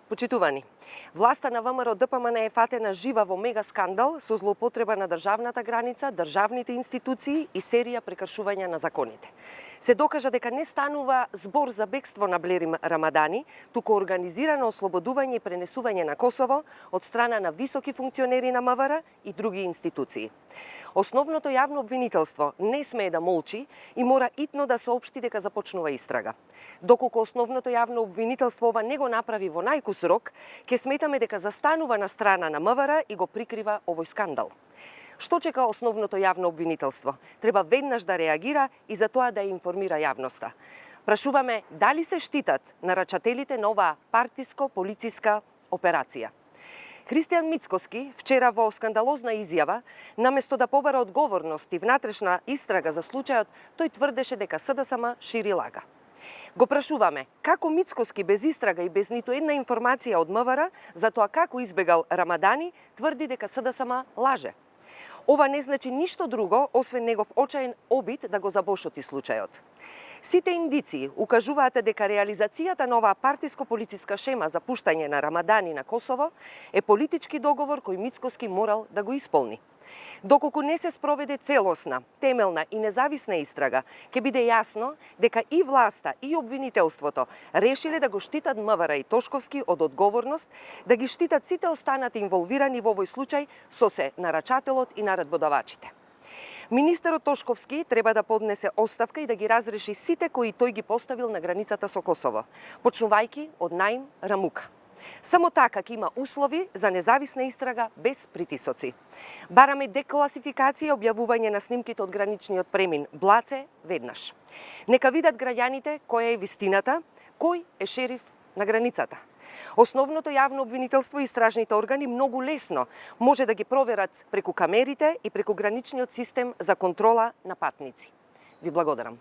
Почитувани, власта на ВМРО ДПМН е фатена жива во мега скандал со злоупотреба на државната граница, државните институции и серија прекршувања на законите. Се докажа дека не станува збор за бегство на Блери Рамадани, туку организирано ослободување и пренесување на Косово од страна на високи функционери на МВР и други институции. Основното јавно обвинителство не смее да молчи и мора итно да соопшти дека започнува истрага. Доколку основното јавно обвинителство ова не го направи во најкус рок, ќе сметаме дека застанува на страна на МВР и го прикрива овој скандал. Што чека основното јавно обвинителство? Треба веднаш да реагира и за тоа да ја информира јавноста. Прашуваме дали се штитат нарачателите на оваа партиско-полициска операција. Христијан Мицкоски вчера во скандалозна изјава, наместо да побара одговорност и внатрешна истрага за случајот, тој тврдеше дека СДСМ шири лага. Го прашуваме како Мицкоски без истрага и без ниту една информација од МВР за тоа како избегал Рамадани, тврди дека СДСМ лаже. Ова не значи ништо друго, освен негов очаен обид да го забошоти случајот. Сите индиции укажуваат дека реализацијата на оваа партиско-полициска шема за пуштање на Рамадани на Косово е политички договор кој Мицкоски морал да го исполни. Доколку не се спроведе целосна, темелна и независна истрага, ќе биде јасно дека и власта и обвинителството решиле да го штитат МВР и Тошковски од одговорност, да ги штитат сите останати инволвирани во овој случај со се нарачателот и наредбодавачите. Министерот Тошковски треба да поднесе оставка и да ги разреши сите кои тој ги поставил на границата со Косово, почнувајќи од Наим Рамука. Само така ќе има услови за независна истрага без притисоци. Бараме декласификација и објавување на снимките од граничниот премин Блаце веднаш. Нека видат граѓаните која е вистината, кој е шериф на границата. Основното јавно обвинителство и истражните органи многу лесно може да ги проверат преку камерите и преку граничниот систем за контрола на патници. Ви благодарам.